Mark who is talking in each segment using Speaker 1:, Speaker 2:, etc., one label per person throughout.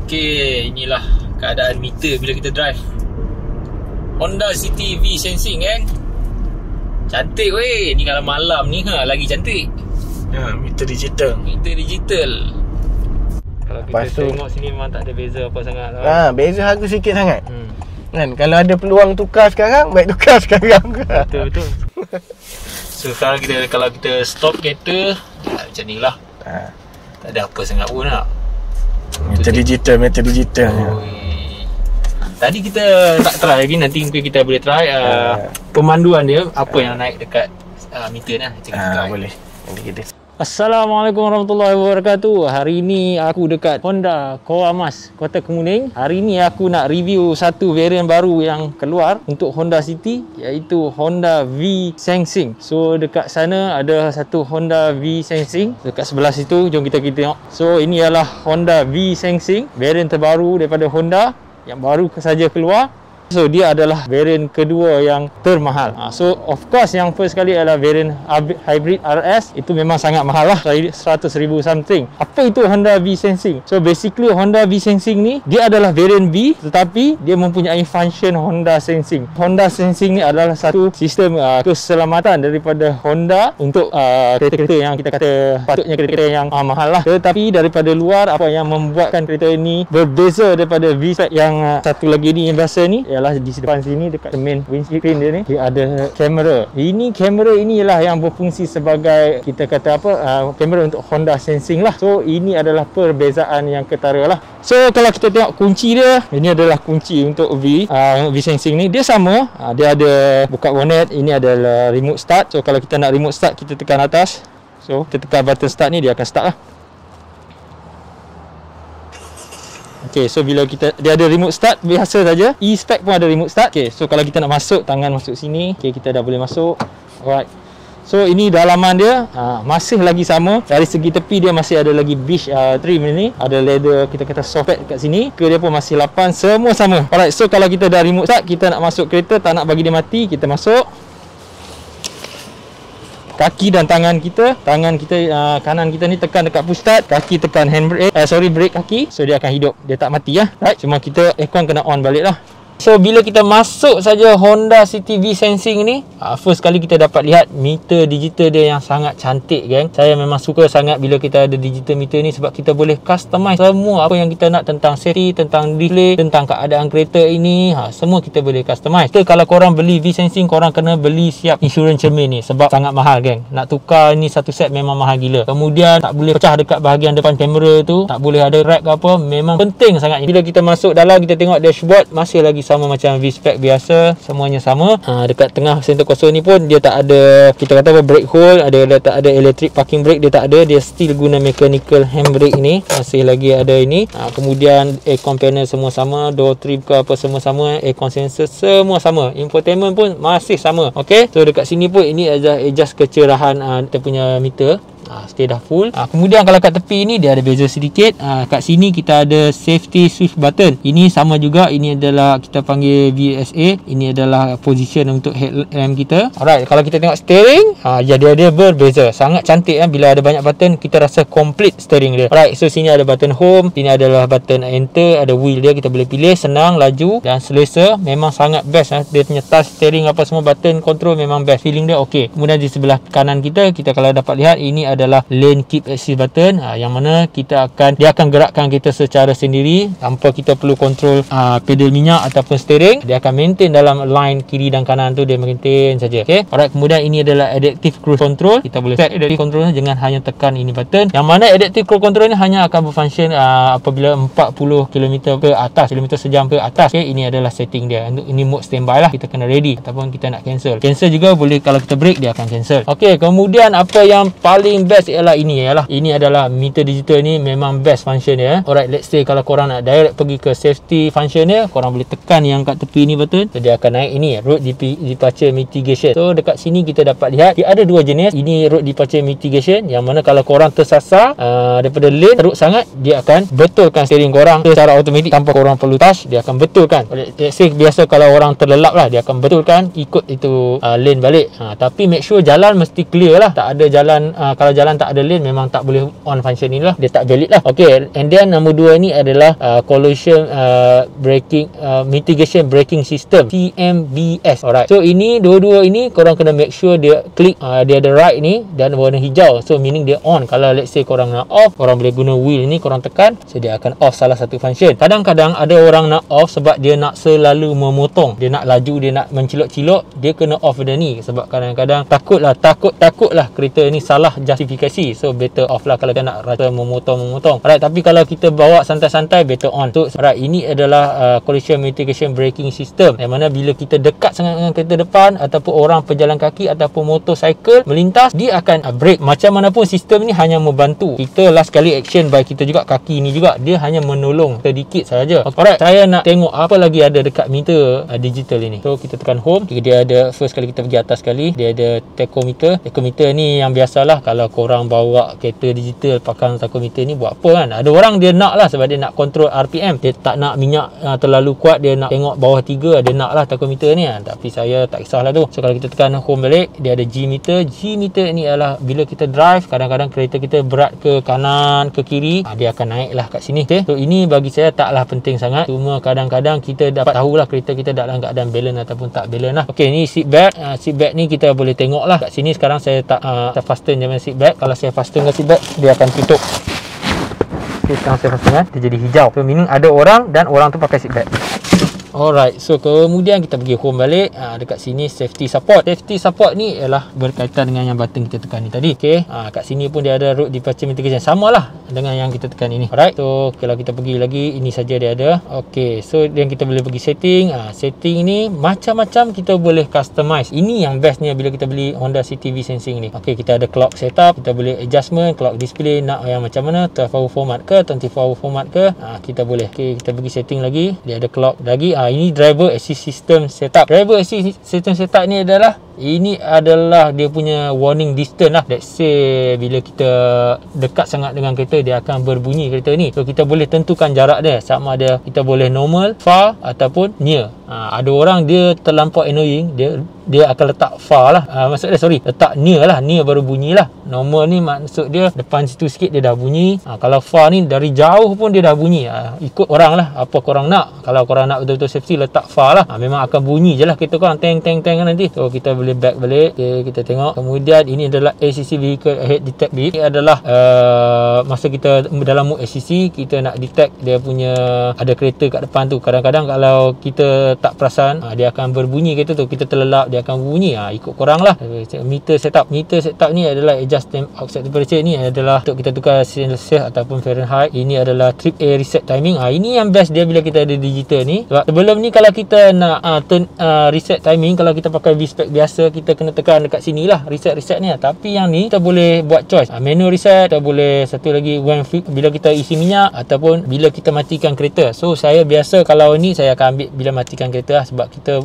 Speaker 1: Okey, inilah keadaan meter bila kita drive Honda City V Sensing kan. Cantik weh. Ni kalau malam ni lagi cantik.
Speaker 2: Meter digital.
Speaker 1: Meter digital. Kalau kita tengok sini memang tak ada beza apa sangat lah.
Speaker 2: Beza harga sikit sangat. Kan, kalau ada peluang tukar sekarang, baik tukar sekarang.
Speaker 1: Betul. So sekarang kalau kita stop kereta, macam ni lah. Tak ada apa sangat pun nak.
Speaker 2: Meter digital.
Speaker 1: Tadi kita tak try lagi. Nanti mungkin kita boleh try pemanduan dia, apa yang naik dekat meter ni.
Speaker 2: Boleh. Nanti kita.
Speaker 1: Assalamualaikum warahmatullahi wabarakatuh. Hari ini aku dekat Honda Koamas, Kota Kemuning. Hari ini aku nak review satu varian baru yang keluar untuk Honda City, iaitu Honda V Sensing. So dekat sana ada satu Honda V Sensing, dekat sebelah situ. Jom kita tengok. So ini ialah Honda V Sensing, varian terbaru daripada Honda yang baru saja keluar. So dia adalah varian kedua yang termahal. So of course yang first kali adalah varian Hybrid RS. Itu memang sangat mahal lah, 100,000 something. Apa itu Honda V Sensing? So basically Honda V Sensing ni, dia adalah varian V, tetapi dia mempunyai function Honda Sensing. Honda Sensing ni adalah satu sistem keselamatan daripada Honda untuk kereta-kereta yang kita kata patutnya kereta-kereta yang mahal lah. Tetapi daripada luar, apa yang membuatkan kereta ini berbeza daripada V-Spec yang satu lagi ni yang biasa ni, ialah di depan sini dekat main windscreen dia ni, dia ada kamera. Kamera ini ialah yang berfungsi sebagai kita kata kamera untuk Honda Sensing lah. So ini adalah perbezaan yang ketara lah. So kalau kita tengok kunci dia, ini adalah kunci untuk V Sensing ni. Dia sama, dia ada buka bonnet. Ini adalah remote start. So kalau kita nak remote start, kita tekan atas. So kita tekan button start ni, dia akan start lah. Okay, so bila dia ada remote start biasa saja. E-Spec pun ada remote start. Okay, so kalau kita nak masuk, tangan masuk sini. Okay, kita dah boleh masuk. Alright. So ini dalaman dia masih lagi sama. Dari segi tepi dia masih ada lagi beach trim ni. Ada leather, kita kata soft pad kat sini. Dia pun masih 8, semua sama. Alright, so kalau kita dah remote start, kita nak masuk kereta, tak nak bagi dia mati, kita masuk. Kaki dan tangan kita kanan kita ni tekan dekat push start, kaki tekan handbrake, brake kaki. So dia akan hidup, dia tak mati lah. Right, cuma kita aircon kena on balik lah. So bila kita masuk saja Honda City V Sensing ni, first kali kita dapat lihat meter digital dia yang sangat cantik, geng. Saya memang suka sangat bila kita ada digital meter ni, sebab kita boleh customize semua apa yang kita nak tentang safety, tentang display, tentang keadaan kereta ini. Semua kita boleh customize. So, kalau korang beli V Sensing, korang kena beli siap insurans cermin ni, sebab sangat mahal, geng. Nak tukar ni satu set memang mahal gila. Kemudian tak boleh pecah dekat bahagian depan kamera tu, tak boleh ada rack ke apa. Memang penting sangat. Bila kita masuk dalam, kita tengok dashboard, masih lagi sama macam V-Spec biasa, semuanya sama. Dekat tengah senter kosong ni pun dia tak ada, kita kata brake hold, tak ada electric parking brake, dia tak ada. Dia still guna mechanical handbrake ni, masih lagi ada ini. Kemudian aircon panel semua sama, door trim ke apa semua sama, aircon sensor semua sama, infotainment pun masih sama. Okay, so dekat sini pun ini adalah adjust kecerahan kita punya meter. Stay dah full. Kemudian kalau kat tepi ni dia ada beza sedikit. Kat sini kita ada safety switch button. Ini sama juga. Ini adalah kita panggil VSA. Ini adalah position untuk headlamp kita. Alright, kalau kita tengok steering, dia berbeza. Sangat cantik kan. Bila ada banyak button, kita rasa complete steering dia. Alright, so sini ada button home. Sini adalah button enter. Ada wheel dia, kita boleh pilih. Senang, laju dan selesa. Memang sangat best. Dia punya touch steering apa semua, button control memang best. Feeling dia okey. Kemudian di sebelah kanan kita kalau dapat lihat, ini adalah lane keep assist button, yang mana dia akan gerakkan kita secara sendiri tanpa kita perlu kontrol pedal minyak ataupun steering. Dia akan maintain dalam line kiri dan kanan tu, dia maintain saja. Okay, alright. Kemudian ini adalah adaptive cruise control. Kita boleh set adaptive control dengan hanya tekan ini button, yang mana adaptive cruise control ni hanya akan berfungsi apabila 40 km ke atas, kilometer sejam ke atas. Okay, ini adalah setting dia. Ini mode standby lah, kita kena ready ataupun kita nak cancel juga boleh. Kalau kita break, dia akan cancel. Okay, kemudian apa yang paling best ialah ini adalah meter digital ni memang best function dia. Alright, let's say kalau korang nak direct pergi ke safety function dia, korang boleh tekan yang kat tepi ni button, so dia akan naik ini road departure mitigation. So dekat sini kita dapat lihat dia ada dua jenis. Ini road departure mitigation, yang mana kalau korang tersasar daripada lane teruk sangat, dia akan betulkan steering korang secara automatik tanpa korang perlu touch. Dia akan betulkan. Let's say biasa kalau orang terlelap lah, dia akan betulkan ikut itu lane balik. Tapi make sure jalan mesti clear lah. Tak ada jalan, kalau jalan tak ada lane, memang tak boleh on function ni lah, dia tak valid lah. Okay, and then nombor 2 ni adalah collision braking mitigation braking system, CMBS. Alright, so ini dua-dua ini korang kena make sure dia klik dia ada right ni dan warna hijau, so meaning dia on. Kalau let's say korang nak off, korang boleh guna wheel ni, korang tekan, so dia akan off salah satu function. Kadang-kadang ada orang nak off sebab dia nak selalu memotong, dia nak laju, dia nak mencilok-cilok, dia kena off benda ni sebab kadang-kadang takutlah kereta ni salah justifikasi, so better off lah kalau kita nak rasa memotong. Alright, tapi kalau kita bawa santai-santai, better on. So alright, ini adalah collision mitigation braking system, yang mana bila kita dekat sangat dengan kereta depan ataupun orang pejalan kaki ataupun motorcycle melintas, dia akan brake. Macam mana pun sistem ni hanya membantu kita. Last kali action by kita juga, kaki ni juga, dia hanya menolong sedikit saja. Alright, saya nak tengok apa lagi ada dekat meter digital ini. So kita tekan home, dia ada first kali kita pergi atas sekali, dia ada tachometer. Tachometer ni yang biasalah kalau korang bawa kereta digital pakai tachometer ni buat apa kan. Ada orang dia nak lah sebab dia nak control RPM, dia tak nak minyak terlalu kuat, dia nak tengok bawah 3, dia nak lah tachometer ni kan. Tapi saya tak kisahlah tu. So kalau kita tekan home balik, dia ada G meter. G meter ni adalah bila kita drive, kadang-kadang kereta kita berat ke kanan ke kiri, dia akan naik lah kat sini. Okay, so ini bagi saya taklah penting sangat, cuma kadang-kadang kita dapat tahulah kereta kita dalam keadaan balance ataupun tak balance lah. Okay, ni seat belt. Seat belt ni kita boleh tengok lah kat sini. Sekarang saya tak fasten je seat belt. Kalau saya fasten ke seat belt, dia akan tutup. Okay, sekarang saya fasten dia jadi hijau, so meaning ada orang dan orang tu pakai seat belt. Alright, so kemudian kita pergi home balik. Dekat sini safety support. Safety support ni ialah berkaitan dengan yang button kita tekan ni tadi. Okay, kat sini pun dia ada road departure mitigation, sama lah dengan yang kita tekan ini. Alright, so kalau kita pergi lagi, ini saja dia ada. Okay, so yang kita boleh pergi setting. Setting ni macam-macam kita boleh customize. Ini yang bestnya bila kita beli Honda CT-V Sensing ni. Okay, kita ada clock setup, kita boleh adjustment, clock display nak yang macam mana, 12 hour format ke 24 hour format ke, kita boleh. Okay, kita pergi setting lagi, dia ada clock lagi. Ini driver assist system setup. Driver assist system setup ni adalah, ini adalah dia punya warning distance lah. Let's say bila kita dekat sangat dengan kereta, dia akan berbunyi kereta ni. So kita boleh tentukan jarak dia, sama ada kita boleh normal, far ataupun near. Ada orang dia terlampau annoying, dia akan letak far lah, maksud dia letak near lah, near baru bunyi lah. Normal ni maksud dia depan situ sikit dia dah bunyi. Kalau far ni dari jauh pun dia dah bunyi. Ikut orang lah, apa korang nak. Kalau korang nak betul-betul safety, letak far lah. Memang akan bunyi je lah kereta korang, teng nanti. So kita boleh back balik. Okay, kita tengok. Kemudian ini adalah ACC Vehicle Ahead Detect Beep. Ini adalah masa kita dalam mode ACC, kita nak detect dia punya ada kereta kat depan tu. Kadang-kadang kalau kita tak perasan, dia akan berbunyi kereta tu. Kita terlelap, dia akan bunyi. Ikut korang lah. Meter setup ni adalah adjust outside temperature. Ni adalah untuk kita tukar Celsius ataupun Fahrenheit. Ini adalah trip A reset timing. Ini yang best dia bila kita ada digital ni. Sebab sebelum ni kalau kita nak turn reset timing, kalau kita pakai V-Spec biasa, kita kena tekan dekat sini lah reset ni. Tapi yang ni kita boleh buat choice, manual reset. Kita boleh satu lagi bila kita isi minyak ataupun bila kita matikan kereta. So saya biasa kalau ni saya akan ambil bila matikan kereta lah, sebab kita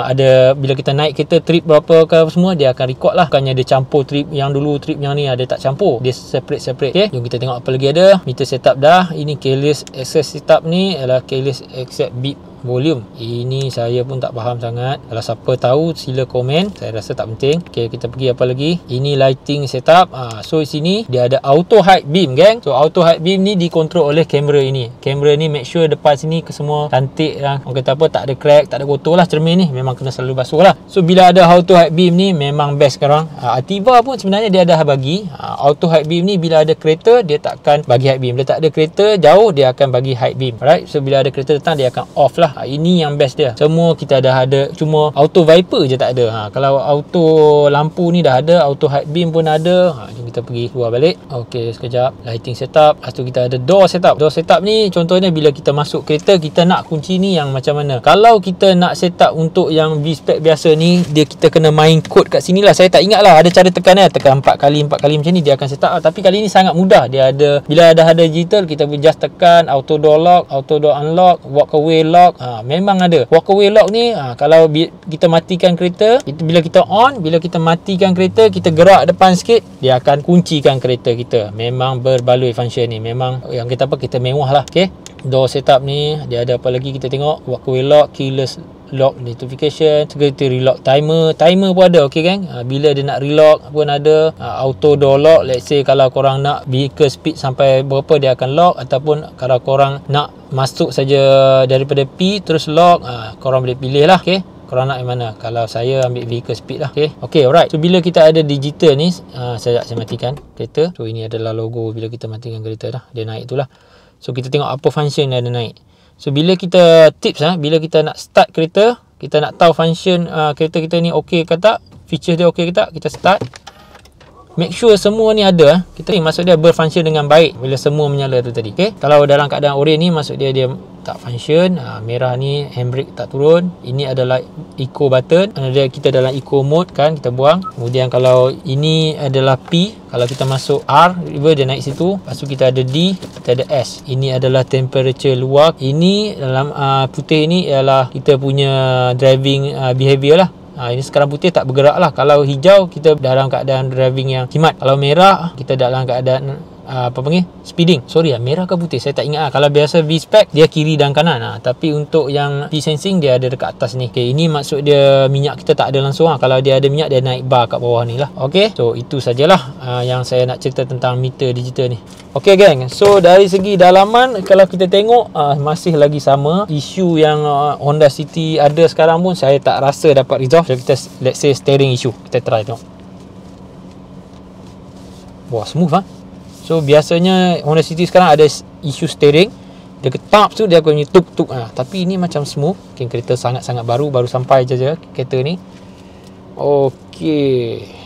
Speaker 1: ada bila kita naik kereta trip berapa ke semua, dia akan record lah. Bukannya dia campur trip yang dulu, trip yang ni dia tak campur, dia separate. Okay, jom kita tengok apa lagi ada. Meter setup dah. Ini keyless access setup ni adalah keyless access beep volume. Ini saya pun tak faham sangat. Kalau siapa tahu sila komen, saya rasa tak penting. Okay, kita pergi apa lagi. Ini lighting setup. So di sini dia ada auto high beam, gang. So auto high beam ni dikontrol oleh kamera ini. Kamera ni make sure depan sini ke semua cantik lah. Orang kata apa, tak ada crack, tak ada kotor lah. Cermin ni memang kena selalu basuh lah. So bila ada auto high beam ni memang best sekarang. Activa pun sebenarnya dia dah bagi auto high beam ni. Bila ada kereta dia takkan bagi high beam, dia tak ada kereta jauh dia akan bagi high beam. Alright, so bila ada kereta datang dia akan off lah. Ini yang best dia. Semua kita dah ada, cuma auto wiper je tak ada. Kalau auto lampu ni dah ada, auto high beam pun ada. Jom kita pergi keluar balik. Okey, sekejap. Lighting setup. Lepas tu kita ada door setup. Door setup ni contohnya bila kita masuk kereta, kita nak kunci ni yang macam mana. Kalau kita nak setup untuk yang V-Spec biasa ni, kita kena main kod kat sini lah. Saya tak ingat lah, ada cara tekan tekan 4 kali macam ni dia akan setup. Tapi kali ni sangat mudah. Dia ada, bila dah ada digital, kita boleh just tekan auto door lock, auto door unlock, walk away lock. Memang ada walk away lock ni. Kalau kita matikan kereta, bila kita on, bila kita matikan kereta, kita gerak depan sikit, dia akan kuncikan kereta kita. Memang berbaloi function ni. Memang yang kita mewah lah. Okay, door setup ni dia ada apa lagi kita tengok. Walk away lock, keyless lock notification, security relock timer pun ada, okey gang. Bila dia nak relock pun ada, auto door lock. Let's say kalau korang nak vehicle speed sampai berapa dia akan lock, ataupun kalau korang nak masuk saja daripada P terus lock, korang boleh pilih lah. Okey, korang nak yang mana? Kalau saya ambil vehicle speed lah. Okey, alright. So bila kita ada digital ni, saya matikan kereta. So ini adalah logo bila kita matikan kereta dah, dia naik tu lah. So kita tengok apa function yang ada naik. So bila kita tips, bila kita nak start kereta, kita nak tahu function kereta kita ni okey ke tak, feature dia okey ke tak, kita start. Make sure semua ni ada. Kita ni maksud dia berfunction dengan baik bila semua menyala tu tadi. Okey, kalau dalam keadaan oren ni maksud dia tak function. Merah ni handbrake tak turun. Ini adalah eco button. Kita dalam eco mode kan, kita buang. Kemudian kalau ini adalah P, kalau kita masuk R, dia naik situ. Lepas tu kita ada D, kita ada S. Ini adalah temperature luar. Ini dalam putih ni ialah kita punya driving behavior lah. Ini sekarang putih tak bergerak lah. Kalau hijau kita dalam keadaan driving yang khidmat. Kalau merah kita dalam keadaan speeding. Sorry merah ke putih saya tak ingat. Kalau biasa V-Spec dia kiri dan kanan. Tapi untuk yang P-Sensing dia ada dekat atas ni. Okay, ini maksud dia minyak kita tak ada langsung. Kalau dia ada minyak dia naik bar kat bawah ni lah. Okay, so itu sajalah yang saya nak cerita tentang meter digital ni. Okay gang, so dari segi dalaman kalau kita tengok masih lagi sama. Isu yang Honda City ada sekarang pun saya tak rasa dapat resolve. So kita let's say steering issue, kita try tengok. Wah, smooth So biasanya Honda City sekarang ada isu steering. Dia ketap tu dia akan tuk-tuk. Tapi ini macam smooth. Mungkin kereta sangat-sangat baru sampai je kereta ni. Okey.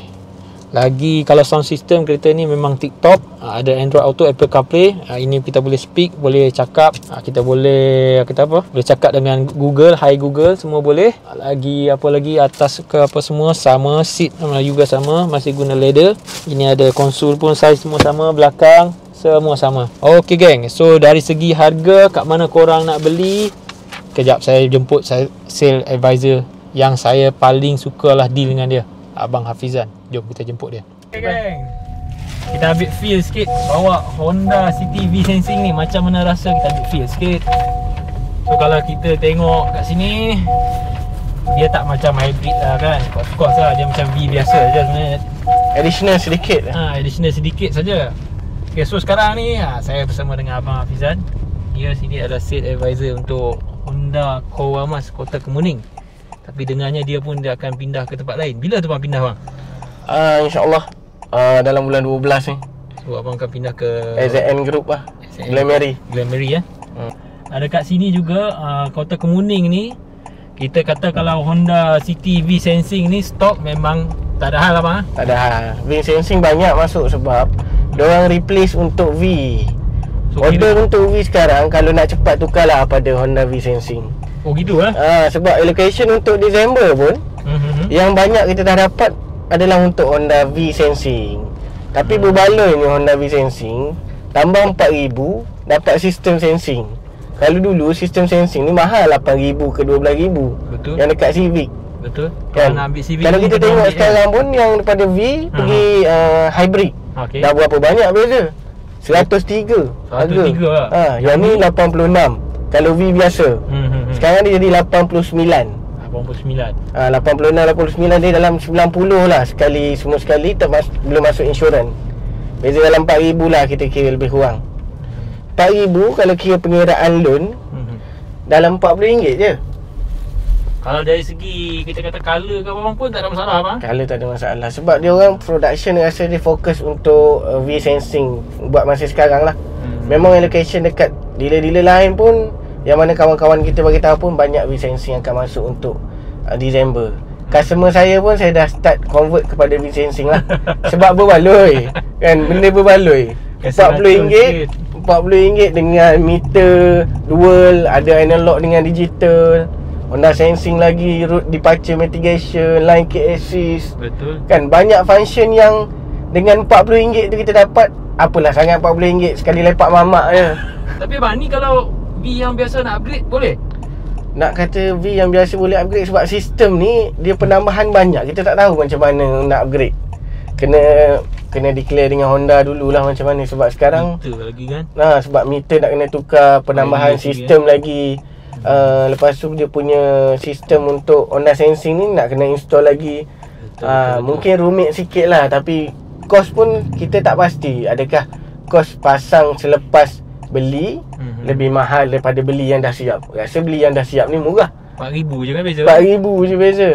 Speaker 1: Lagi kalau sound system kereta ni memang tip-top. Ada Android Auto, Apple CarPlay. Ini kita boleh speak, boleh cakap. Kita boleh boleh cakap dengan Google, Hi Google, semua boleh. Lagi apa lagi atas ke apa semua sama, seat juga sama, masih guna leather. Ini ada konsol pun size semua sama, belakang semua sama. Okey geng, so dari segi harga kat mana korang nak beli? Kejap saya jemput sale advisor yang saya paling sukalah deal dengan dia, Abang Hafizan. Jom kita jemput dia. Okay geng, kita ambil feel sikit bawa Honda City V-Sensing ni. Macam mana rasa, kita ambil feel sikit. So kalau kita tengok kat sini, dia tak macam hybrid lah kan. Of course lah, dia macam V biasa je sebenarnya.
Speaker 2: Additional sedikit
Speaker 1: additional sedikit saja. Okay, so sekarang ni saya bersama dengan Abang Hafizan. Dia sini adalah sales advisor untuk Honda Kowamas Kota Kemuning. Tapi dengarnya dia pun dia akan pindah ke tempat lain. Bila tu bang pindah bang?
Speaker 2: InsyaAllah dalam bulan 12 ni.
Speaker 1: So abang akan pindah ke
Speaker 2: AZN Group lah, Glenmary
Speaker 1: ya. Ada kat sini juga Kota Kemuning ni, kita kata kalau Honda City V-Sensing ni stok memang tak ada hal lah bang.
Speaker 2: Tak ada hal. V-Sensing banyak masuk sebab diorang replace untuk V. So, order untuk V sekarang kalau nak cepat tukarlah pada Honda V-Sensing.
Speaker 1: Oh gitu
Speaker 2: sebab allocation untuk Disember pun yang banyak kita dah dapat adalah untuk Honda V-Sensing. Tapi berbaloi ni Honda V-Sensing, tambah 4,000 dapat sistem sensing. Kalau dulu sistem sensing ni mahal 8,000 ke 12,000.
Speaker 1: Betul.
Speaker 2: Yang dekat Civic.
Speaker 1: Betul.
Speaker 2: Kan? Kalau kita tengok sekarang pun yang daripada V pergi hybrid. Dah berapa banyak beza? 103 harga. Yang ni 86 kalau V biasa. Sekarang dia jadi 89. 86 dia dalam 90 lah sekali, semua sekali belum masuk insurans. Beza dalam 4,000 lah kita kira lebih kurang. 4,000 kalau kira pengiraan loan dalam RM40 je.
Speaker 1: Kalau dari segi kita kata color ke apa pun tak ada masalah bang.
Speaker 2: Color tak ada masalah sebab dia orang production rasa dia fokus untuk V-Sensing buat masa sekarang lah. Memang allocation dekat dealer-dealer lain pun, yang mana kawan-kawan kita bagi tahu pun banyak V-Sensing akan masuk untuk Disember. Customer saya pun saya dah start convert kepada V-Sensing lah. Sebab berbaloi kan, benda berbaloi. RM40 dengan meter dual, ada analog dengan digital, Honda Sensing lagi, road departure mitigation, line key assist.
Speaker 1: Betul.
Speaker 2: Kan banyak function yang dengan RM40 tu kita dapat. Apalah sangat RM40 sekali lepak mamak je.
Speaker 1: Tapi bang ni kalau V yang biasa nak upgrade boleh?
Speaker 2: Nak kata V yang biasa boleh upgrade sebab sistem ni dia penambahan banyak. Kita tak tahu macam mana nak upgrade. Kena declare dengan Honda dululah macam mana sebab sekarang
Speaker 1: meter lagi kan.
Speaker 2: sebab meter nak kena tukar, penambahan sistem lagi. Lepas tu dia punya sistem untuk Honda Sensing ni nak kena install lagi. Mungkin rumit sikit lah, tapi kos pun kita tak pasti. Adakah kos pasang selepas beli lebih mahal daripada beli yang dah siap? Rasa beli yang dah siap ni murah,
Speaker 1: 4,000 je kan beza.
Speaker 2: 4,000 je beza.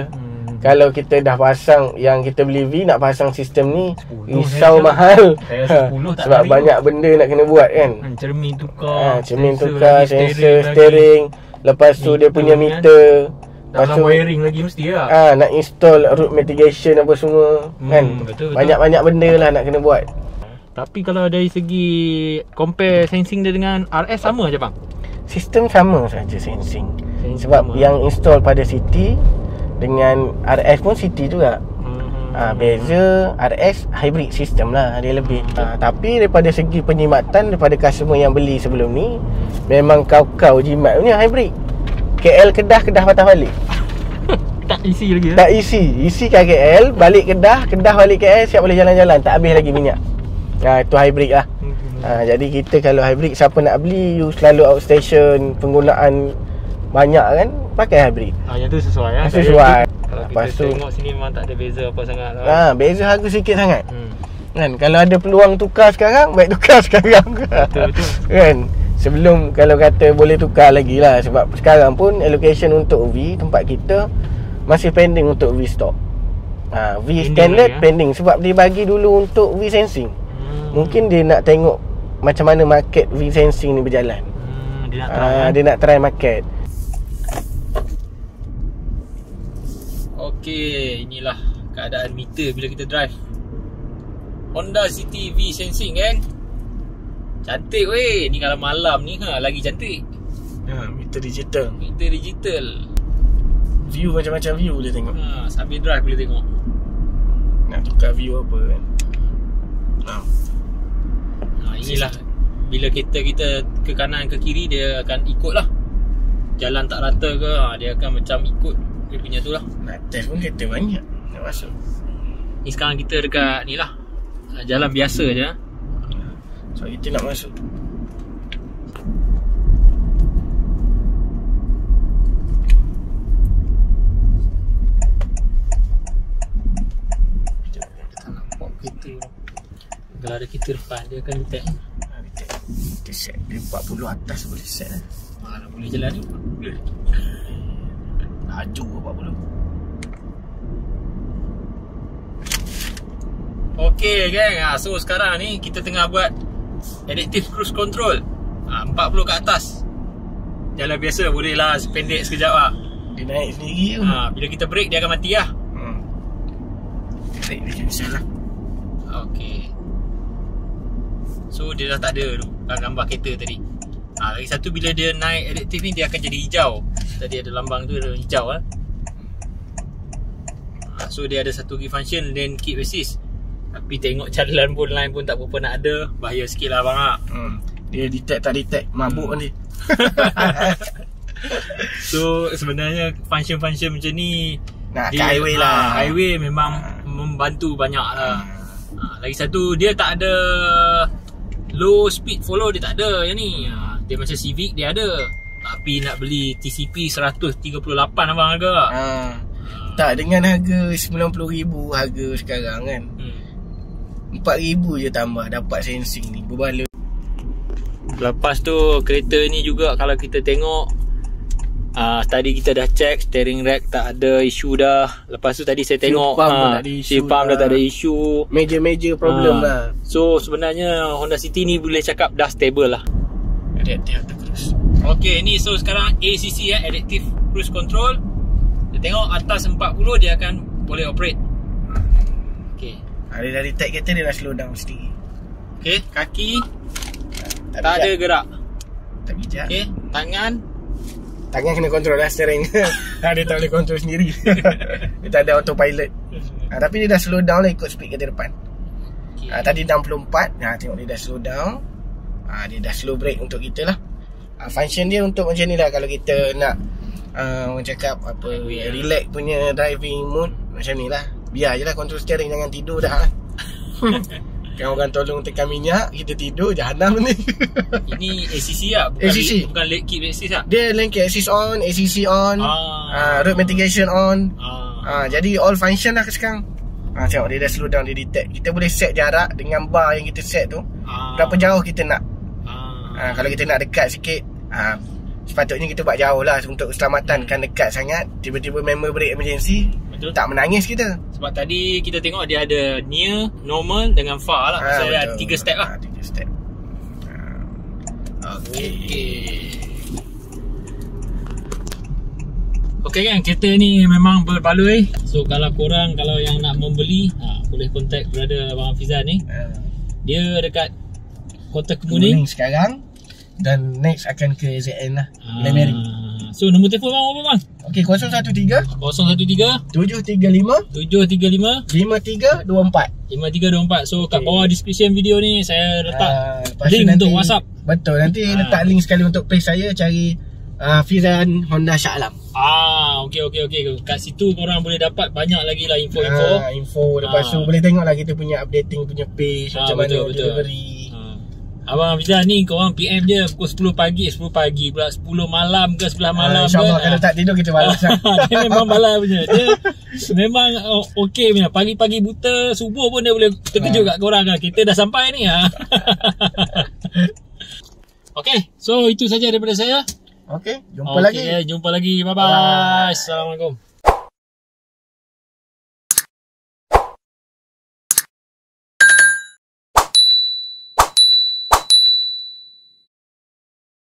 Speaker 2: Kalau kita dah pasang, yang kita beli V nak pasang sistem ni risau mahal. Sebab banyak benda nak kena buat kan.
Speaker 1: Cermin tukar,
Speaker 2: sensor, steering. Lepas tu dia punya meter.
Speaker 1: Lepas tu wiring lagi mesti lah.
Speaker 2: Nak install root mitigation apa semua kan.
Speaker 1: Betul.
Speaker 2: Banyak-banyak benda lah nak kena buat.
Speaker 1: Tapi kalau dari segi compare sensing dia dengan RS sama je bang?
Speaker 2: Sistem sama saja sensing. Sebab yang install pada City dengan RS pun City juga. Beza RS hybrid system lah, dia lebih. Tapi daripada segi penyimatan, daripada customer yang beli sebelum ni, memang kau jimat punya hybrid. KL Kedah patah balik.
Speaker 1: Tak isi lagi
Speaker 2: Tak isi kat KL, balik Kedah balik KL, siap boleh jalan-jalan, tak habis lagi minyak. Itu hybrid lah. Jadi kita kalau hybrid, siapa nak beli, you selalu outstation, penggunaan banyak kan, pakai hybrid.
Speaker 1: Yang tu sesuai lah.
Speaker 2: Sesuai.
Speaker 1: Kalau
Speaker 2: Lepas
Speaker 1: kita tengok sini memang tak ada beza apa sangat lah.
Speaker 2: Beza harga sikit sangat. Kan, kalau ada peluang tukar sekarang, baik tukar sekarang.
Speaker 1: Betul.
Speaker 2: Kan, sebelum kalau kata boleh tukar lagi lah. Sebab sekarang pun allocation untuk V tempat kita masih pending untuk V stock. V standard pending sebab dia bagi dulu untuk V sensing. Mungkin dia nak tengok macam mana market V sensing ni berjalan. Dia nak try market.
Speaker 1: Okey, inilah keadaan meter bila kita drive Honda City V Sensing kan. Cantik weh. Ni kalau malam ni lagi cantik.
Speaker 2: Meter digital. View macam-macam view boleh tengok.
Speaker 1: Sambil drive boleh tengok.
Speaker 2: Nak tukar view apa kan.
Speaker 1: Inilah bila kita ke kanan ke kiri, dia akan ikut lah. Jalan tak rata ke, dia akan macam ikut dia punya tu lah.
Speaker 2: Nak test pun kereta banyak nak masuk.
Speaker 1: Ni sekarang kita dekat ni lah, jalan biasa je.
Speaker 2: So kita nak masuk.
Speaker 1: Kita tak nampak kereta. Kalau ada kereta depan, dia akan detect.
Speaker 2: Kita set dia 40 atas boleh set lah.
Speaker 1: Mana boleh jalan ni? Boleh.
Speaker 2: Laju 40.
Speaker 1: Okey gang, so sekarang ni kita tengah buat adaptive cruise control. 40 ke atas. Jalan biasa boleh lah, sependek sekejap lah.
Speaker 2: Dia naik sendiri tu.
Speaker 1: Bila kita break dia akan mati lah.
Speaker 2: Break dia macam lah.
Speaker 1: Okey. So dia dah tak ada tu gambar kereta tadi. Lagi satu, bila dia naik adaptive ni, dia akan jadi hijau. Tadi ada lambang tu, ada hijau lah. So dia ada satu lagi function, lane keep assist. Tapi tengok jalan pun, line pun tak berapa nak ada. Bahaya sikit lah bang.
Speaker 2: Dia detect tak detect, mabuk kan dia.
Speaker 1: So sebenarnya function-function macam ni
Speaker 2: kat highway lah.
Speaker 1: Highway memang membantu banyak lah. Lagi satu, dia tak ada low speed follow, dia tak ada yang ni. Dia macam Civic dia ada. Tapi nak beli TCP 138 abang harga.
Speaker 2: Tak, dengan harga 90,000 harga sekarang kan. 4,000 je tambah dapat sensing ni, berbaloi.
Speaker 1: Lepas tu kereta ni juga kalau kita tengok, tadi kita dah check steering rack tak ada isu dah. Lepas tu tadi saya tengok fuel pump dah tak ada isu.
Speaker 2: Major problem lah.
Speaker 1: So sebenarnya Honda City ni boleh cakap dah stable lah.
Speaker 2: Adaptive cruise.
Speaker 1: Okey, ni so sekarang ACC Adaptive Cruise Control. Kita tengok atas 40 dia akan boleh operate. Okey.
Speaker 2: Dia dah detect kereta, dia dah slow down sendiri.
Speaker 1: Okey, kaki tak ada gerak.
Speaker 2: Tak bijak.
Speaker 1: Okey, tangan
Speaker 2: kena kontrol lah steering. Dia tak boleh kontrol sendiri. Dia tak ada autopilot. Tapi dia dah slow down lah ikut speed kereta depan. Tadi 64. Tengok dia dah slow down. Dia dah slow brake untuk kita lah. Function dia untuk macam ni lah. Kalau kita nak orang cakap apa, relax punya driving mode, macam ni lah. Biar je lah kontrol steering, jangan tidur dah lah. Kan orang tolong tekan minyak, kita tidur jahanam ni.
Speaker 1: Ini ACC lah, bukan
Speaker 2: ACC.
Speaker 1: Bukan late keep assist lah.
Speaker 2: Dia lane keep assist on, ACC on, road mitigation on. Jadi all function lah sekarang. Tengok dia dah slow down, dia detect. Kita boleh set jarak dengan bar yang kita set tu. Berapa jauh kita nak. Kalau kita nak dekat sikit, sepatutnya kita buat jauh lah untuk keselamatan. Kan dekat sangat, tiba-tiba member brake emergency, betul, tak menangis kita.
Speaker 1: Sebab tadi kita tengok dia ada near, normal dengan far lah. So ada 3 step lah.
Speaker 2: 3 step.
Speaker 1: Okey kan, kereta ni memang berbaloi. So kalau korang, kalau yang nak membeli, boleh contact brother Abang Hafizan ni. Dia dekat Kota Kemuning
Speaker 2: sekarang. Dan next akan ke ZN lah, Lemeri.
Speaker 1: So nombor telefon bang apa bang?
Speaker 2: Okey, 013 735
Speaker 1: 735
Speaker 2: 5324.
Speaker 1: 5324. So kat bawah description video ni saya letak link
Speaker 2: nanti,
Speaker 1: untuk WhatsApp.
Speaker 2: Betul, nanti letak link sekali untuk page saya. Cari Fizan Honda Shah Alam.
Speaker 1: Okey. Kat situ korang boleh dapat banyak lagi lah info.
Speaker 2: Lepas tu boleh tengok lah kita punya updating punya page, macam
Speaker 1: betul,
Speaker 2: mana delivery.
Speaker 1: Abang Hafizan ni korang PM dia pukul 10 pagi pula 10 malam ke 11 malam
Speaker 2: InsyaAllah kalau tak tidur kita balas.
Speaker 1: Dia memang balas punya. Dia memang okey punya. Pagi-pagi buta subuh pun dia boleh terkejut kat korang kan. Kita dah sampai ni. Okey, so itu saja daripada saya.
Speaker 2: Okey, jumpa lagi.
Speaker 1: Jumpa lagi. Bye-bye. Assalamualaikum.